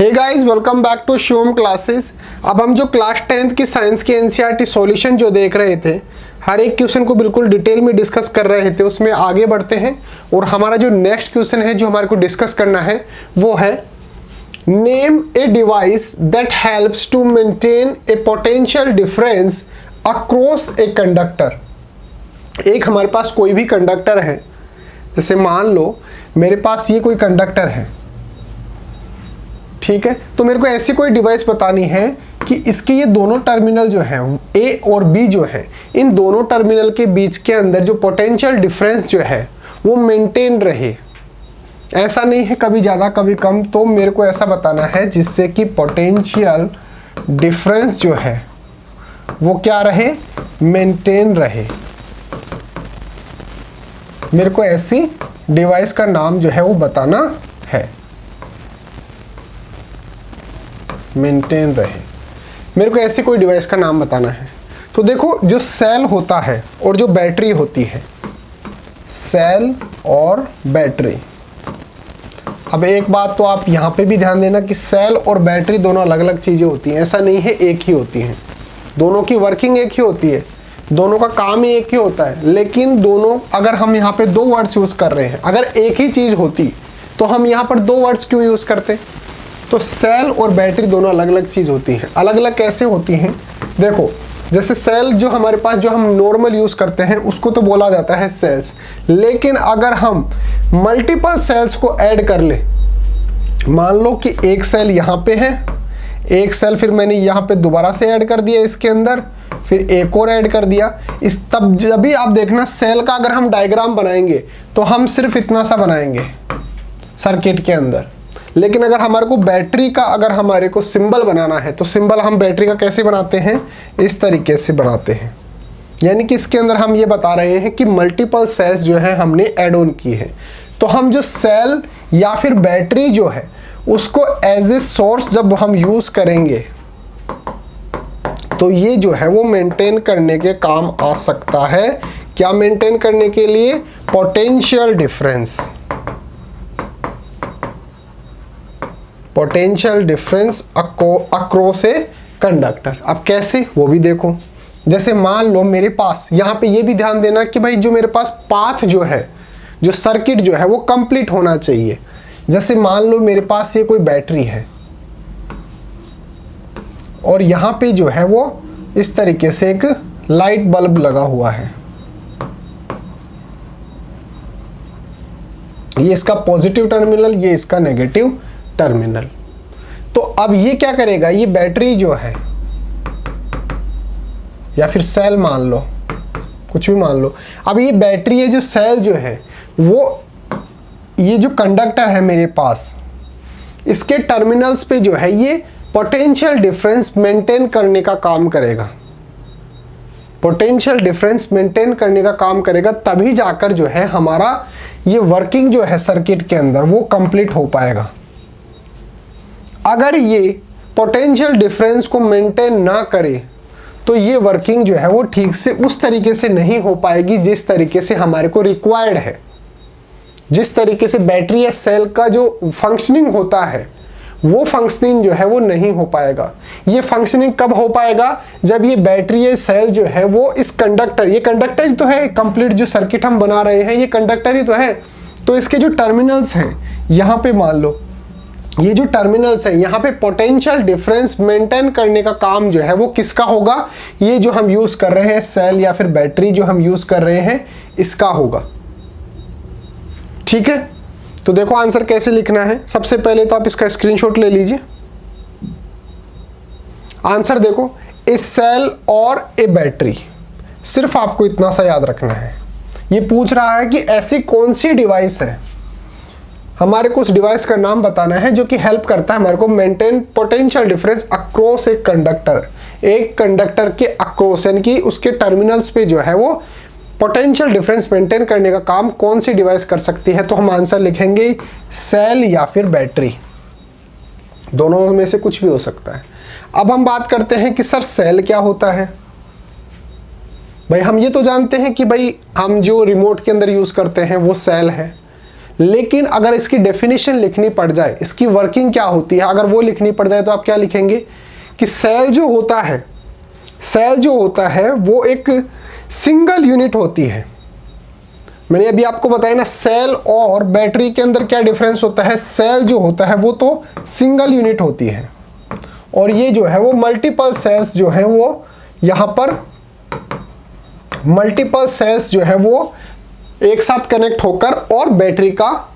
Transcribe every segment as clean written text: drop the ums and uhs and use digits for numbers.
Hey guys, welcome back to Shivam classes. अब हम जो क्लास 10th की साइंस की एनसीईआरटी सॉल्यूशन जो देख रहे थे, हर एक क्वेश्चन को बिल्कुल डिटेल में डिस्कस कर रहे थे, उसमें आगे बढ़ते हैं। और हमारा जो नेक्स्ट क्वेश्चन है जो हमारे को डिस्कस करना है वो है name a device that helps to maintain a potential difference across a conductor. एक हमारे पास कोई भी कंडक्टर है, जैसे मान लो मेरे पास ये कोई कंडक्टर है, ठीक है। तो मेरे को ऐसी कोई डिवाइस बतानी है कि इसके ये दोनों टर्मिनल जो हैं ए और बी जो है, इन दोनों टर्मिनल के बीच के अंदर जो पोटेंशियल डिफरेंस जो है वो मेंटेन रहे। ऐसा नहीं है कभी ज़्यादा कभी कम, तो मेरे को ऐसा बताना है जिससे कि पोटेंशियल डिफरेंस जो है वो क्या रहे, मेंटेन रहे। मेरे को ऐसी डिवाइस का नाम जो है वो बताना है, मेंटेन रहे। मेरे को ऐसी कोई डिवाइस का नाम बताना है। तो देखो, जो सेल होता है और जो बैटरी होती है, सेल और बैटरी। अब एक बात तो आप यहाँ पे भी ध्यान देना कि सेल और बैटरी दोनों अलग अलग चीज़ें होती हैं, ऐसा नहीं है एक ही होती हैं। दोनों की वर्किंग एक ही होती है, दोनों का काम ही एक ही होता है, लेकिन दोनों, अगर हम यहाँ पे दो वर्ड्स यूज़ कर रहे हैं, अगर एक ही चीज़ होती तो हम यहाँ पर दो वर्ड्स क्यों यूज़ करते। तो सेल और बैटरी दोनों अलग अलग चीज़ होती हैं। अलग अलग कैसे होती हैं, देखो, जैसे सेल जो हमारे पास जो हम नॉर्मल यूज़ करते हैं उसको तो बोला जाता है सेल्स, लेकिन अगर हम मल्टीपल सेल्स को ऐड कर ले, मान लो कि एक सेल यहाँ पे है, एक सेल फिर मैंने यहाँ पे दोबारा से ऐड कर दिया इसके अंदर, फिर एक और ऐड कर दिया, इस तब जब भी आप देखना सेल का अगर हम डायग्राम बनाएंगे तो हम सिर्फ इतना सा बनाएंगे सर्किट के अंदर। लेकिन अगर हमारे को बैटरी का अगर हमारे को सिंबल बनाना है तो सिंबल हम बैटरी का कैसे बनाते हैं, इस तरीके से बनाते हैं। यानी कि इसके अंदर हम ये बता रहे हैं कि मल्टीपल सेल्स जो है हमने ऐड ऑन की है। तो हम जो सेल या फिर बैटरी जो है उसको एज ए सोर्स जब हम यूज़ करेंगे तो ये जो है वो मेंटेन करने के काम आ सकता है। क्या मेंटेन करने के लिए, potential difference, potential difference across a conductor. अब कैसे, वो भी देखो। जैसे मान लो मेरे पास यहाँ पे ये भी ध्यान देना कि भाई जो मेरे पास पाथ जो है, जो सर्किट जो है वो कंप्लीट होना चाहिए। जैसे मान लो मेरे पास ये कोई बैटरी है और यहाँ पे जो है वो इस तरीके से एक लाइट बल्ब लगा हुआ है, ये इसका पॉजिटिव टर्मिनल, ये इसका नेगेटिव टर्मिनल। तो अब ये क्या करेगा, ये बैटरी जो है या फिर सेल मान लो, कुछ भी मान लो। अब ये बैटरी है, जो सेल जो है वो, ये जो कंडक्टर है मेरे पास, इसके टर्मिनल्स पे जो है ये पोटेंशियल डिफरेंस मेंटेन करने का काम करेगा। पोटेंशियल डिफरेंस मेंटेन करने का काम करेगा, तभी जाकर जो है हमारा ये वर्किंग जो है सर्किट के अंदर वो कंप्लीट हो पाएगा। अगर ये पोटेंशियल डिफरेंस को मेंटेन ना करे तो ये वर्किंग जो है वो ठीक से उस तरीके से नहीं हो पाएगी जिस तरीके से हमारे को रिक्वायर्ड है। जिस तरीके से बैटरी या सेल का जो फंक्शनिंग होता है वो फंक्शनिंग जो है वो नहीं हो पाएगा। ये फंक्शनिंग कब हो पाएगा, जब ये बैटरी या सेल जो है वो इस कंडक्टर, ये कंडक्टर ही तो है, कंप्लीट जो सर्किट हम बना रहे हैं ये कंडक्टर ही तो है। तो इसके जो टर्मिनल्स हैं, यहाँ पे मान लो ये जो टर्मिनल्स है, यहाँ पे पोटेंशियल डिफरेंस मेंटेन करने का काम जो है वो किसका होगा, ये जो हम यूज कर रहे हैं सेल या फिर बैटरी जो हम यूज कर रहे हैं इसका होगा। ठीक है, तो देखो आंसर कैसे लिखना है। सबसे पहले तो आप इसका स्क्रीनशॉट ले लीजिए। आंसर देखो, ए सेल और ए बैटरी, सिर्फ आपको इतना सा याद रखना है। ये पूछ रहा है कि ऐसी कौन सी डिवाइस है, हमारे को उस डिवाइस का नाम बताना है जो कि हेल्प करता है हमारे को मेंटेन पोटेंशियल डिफरेंस अक्रॉस एक कंडक्टर। एक कंडक्टर के अक्रॉस यानी कि उसके टर्मिनल्स पे जो है वो पोटेंशियल डिफरेंस मेंटेन करने का काम कौन सी डिवाइस कर सकती है। तो हम आंसर लिखेंगे सेल या फिर बैटरी, दोनों में से कुछ भी हो सकता है। अब हम बात करते हैं कि सर सेल क्या होता है। भाई हम ये तो जानते हैं कि भाई हम जो रिमोट के अंदर यूज करते हैं वो सेल है, लेकिन अगर इसकी डेफिनेशन लिखनी पड़ जाए, इसकी वर्किंग क्या होती है, अगर वो लिखनी पड़ जाए तो आप क्या लिखेंगे कि सेल जो होता है, सेल जो होता है वो एक सिंगल यूनिट होती है। मैंने अभी आपको बताया ना, सेल और बैटरी के अंदर क्या डिफरेंस होता है। सेल जो होता है वो तो सिंगल यूनिट होती है, और ये जो है वो मल्टीपल सेल्स जो है वो यहाँ पर मल्टीपल सेल्स जो है वो एक साथ कनेक्ट होकर और बैटरी का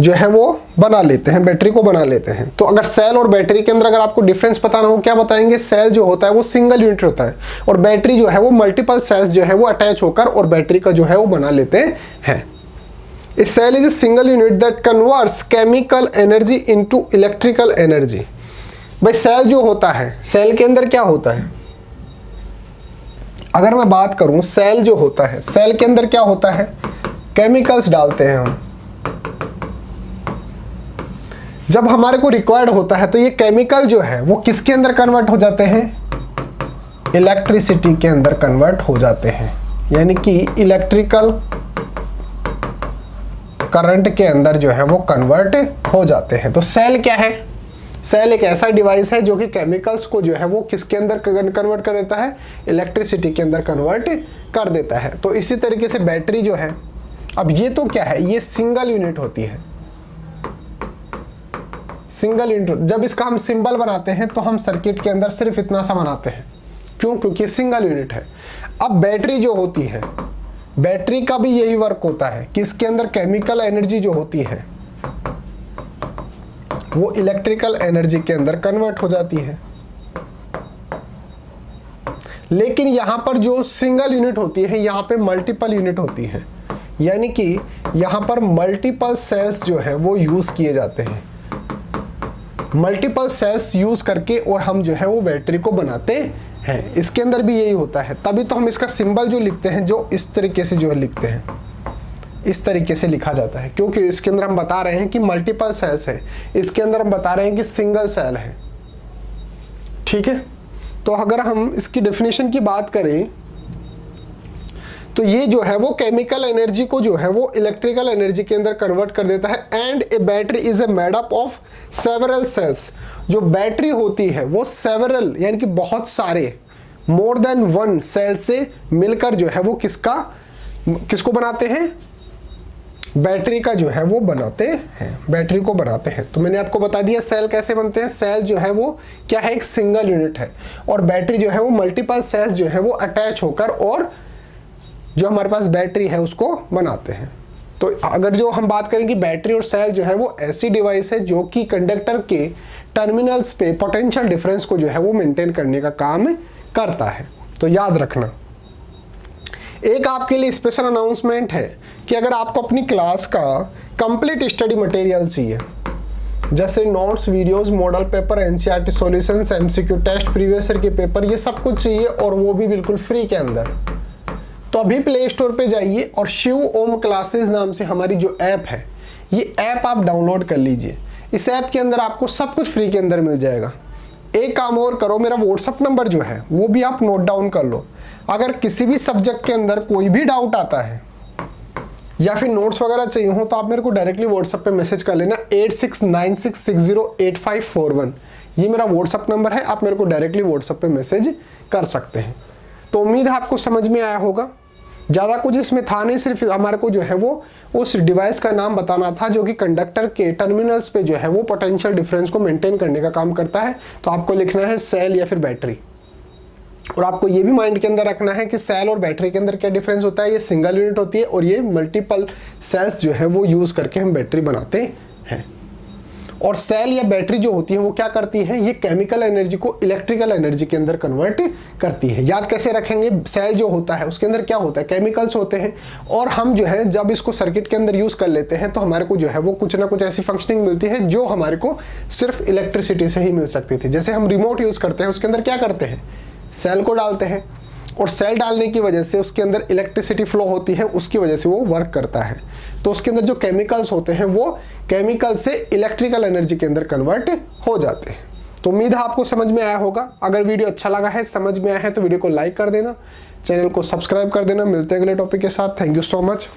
जो है वो बना लेते हैं, बैटरी को बना लेते हैं। तो अगर सेल और बैटरी के अंदर अगर आपको डिफरेंस पता ना हो, क्या बताएंगे, सेल जो होता है वो सिंगल यूनिट होता है और बैटरी जो है वो मल्टीपल सेल्स जो है वो अटैच होकर और बैटरी का जो है वो बना लेते हैं। A cell is a single unit that converts chemical energy into electrical energy. भाई सेल जो होता है, सेल के अंदर क्या होता है, अगर मैं बात करूं सेल जो होता है, सेल के अंदर क्या होता है, केमिकल्स डालते हैं हम। जब हमारे को रिक्वायर्ड होता है तो ये केमिकल जो है वो किसके अंदर कन्वर्ट हो जाते हैं, इलेक्ट्रिसिटी के अंदर कन्वर्ट हो जाते हैं, यानी कि इलेक्ट्रिकल करंट के अंदर जो है वो कन्वर्ट हो जाते हैं। तो सेल क्या है, सेल एक ऐसा डिवाइस है जो कि केमिकल्स को जो है वो किसके अंदर कन्वर्ट कर देता है, इलेक्ट्रिसिटी के अंदर कन्वर्ट कर देता है। तो इसी तरीके से बैटरी जो है, अब ये तो क्या है, ये सिंगल यूनिट होती है, सिंगल यूनिट। जब इसका हम सिंबल बनाते हैं तो हम सर्किट के अंदर सिर्फ इतना सा बनाते हैं, क्यों, क्योंकि सिंगल यूनिट है। अब बैटरी जो होती है, बैटरी का भी यही वर्क होता है कि इसके अंदर केमिकल एनर्जी जो होती है वो इलेक्ट्रिकल एनर्जी के अंदर कन्वर्ट हो जाती है। लेकिन यहां पर जो सिंगल यूनिट होती है, यहां पे मल्टीपल यूनिट होती है, यानी कि यहां पर मल्टीपल सेल्स जो है वो यूज किए जाते हैं। मल्टीपल सेल्स यूज करके और हम जो है वो बैटरी को बनाते हैं। इसके अंदर भी यही होता है, तभी तो हम इसका सिंबल जो लिखते हैं जो इस तरीके से जो है लिखते हैं, इस तरीके से लिखा जाता है, क्योंकि इसके अंदर हम बता रहे हैं कि मल्टीपल सेल्स है, इसके अंदर हम बता रहे हैं कि सिंगल सेल है। ठीक है, तो अगर हम इसकी डेफिनेशन की बात करें तो ये जो है वो केमिकल एनर्जी को जो है वो इलेक्ट्रिकल एनर्जी के अंदर कन्वर्ट कर देता है। And a battery is a made up of several cells. जो बैटरी होती है वो सेवरल यानी कि बहुत सारे, मोर देन वन सेल से मिलकर जो है वो किसको बनाते हैं, बैटरी का जो है वो बनाते हैं, बैटरी को बनाते हैं। तो मैंने आपको बता दिया सेल कैसे बनते हैं। सेल जो है वो क्या है, एक सिंगल यूनिट है, और बैटरी जो है वो मल्टीपल सेल्स जो है वो अटैच होकर और जो हमारे पास बैटरी है उसको बनाते हैं। तो अगर जो हम बात करें कि बैटरी और सेल जो है वो ऐसी डिवाइस है जो कि कंडक्टर के टर्मिनल्स पे पोटेंशियल डिफरेंस को जो है वो मेंटेन करने का काम करता है। तो याद रखना। एक आपके लिए स्पेशल अनाउंसमेंट है कि अगर आपको अपनी क्लास का कंप्लीट स्टडी मटेरियल चाहिए, जैसे notes, videos, model paper, NCERT solutions, MCQ test, previous year के पेपर, ये सब कुछ चाहिए और वो भी बिल्कुल फ्री के अंदर, तो अभी प्ले स्टोर पे जाइए और शिव ओम क्लासेस नाम से हमारी जो ऐप है, ये ऐप आप डाउनलोड कर लीजिए। इस ऐप के अंदर आपको सब कुछ फ्री के अंदर मिल जाएगा। एक काम और करो, मेरा व्हाट्सअप नंबर जो है वो भी आप नोट डाउन कर लो। अगर किसी भी सब्जेक्ट के अंदर कोई भी डाउट आता है या फिर नोट्स वगैरह चाहिए हो तो आप मेरे को डायरेक्टली व्हाट्सएप पे मैसेज कर लेना 8696608541। ये मेरा व्हाट्सएप नंबर है, आप मेरे को डायरेक्टली व्हाट्सएप पे मैसेज कर सकते हैं। तो उम्मीद है आपको समझ में आया होगा। ज़्यादा कुछ इसमें था नहीं, सिर्फ हमारे को जो है वो उस डिवाइस का नाम बताना था जो कि कंडक्टर के टर्मिनल्स पे जो है वो पोटेंशियल डिफरेंस को मेंटेन करने का काम करता है। तो आपको लिखना है सेल या फिर बैटरी, और आपको ये भी माइंड के अंदर रखना है कि सेल और बैटरी के अंदर क्या डिफरेंस होता है। ये सिंगल यूनिट होती है और ये मल्टीपल सेल्स जो है वो यूज़ करके हम बैटरी बनाते हैं। और सेल या बैटरी जो होती है वो क्या करती है, ये केमिकल एनर्जी को इलेक्ट्रिकल एनर्जी के अंदर कन्वर्ट करती है। याद कैसे रखेंगे, सेल जो होता है उसके अंदर क्या होता है, केमिकल्स होते हैं, और हम जो है जब इसको सर्किट के अंदर यूज़ कर लेते हैं तो हमारे को जो है वो कुछ ना कुछ ऐसी फंक्शनिंग मिलती है जो हमारे को सिर्फ इलेक्ट्रिसिटी से ही मिल सकती थी। जैसे हम रिमोट यूज़ करते हैं, उसके अंदर क्या करते हैं, सेल को डालते हैं, और सेल डालने की वजह से उसके अंदर इलेक्ट्रिसिटी फ्लो होती है, उसकी वजह से वो वर्क करता है। तो उसके अंदर जो केमिकल्स होते हैं वो केमिकल से इलेक्ट्रिकल एनर्जी के अंदर कन्वर्ट हो जाते हैं। तो उम्मीद है आपको समझ में आया होगा। अगर वीडियो अच्छा लगा है, समझ में आया है, तो वीडियो को लाइक कर देना, चैनल को सब्सक्राइब कर देना। मिलते हैं अगले टॉपिक के साथ। Thank you so much.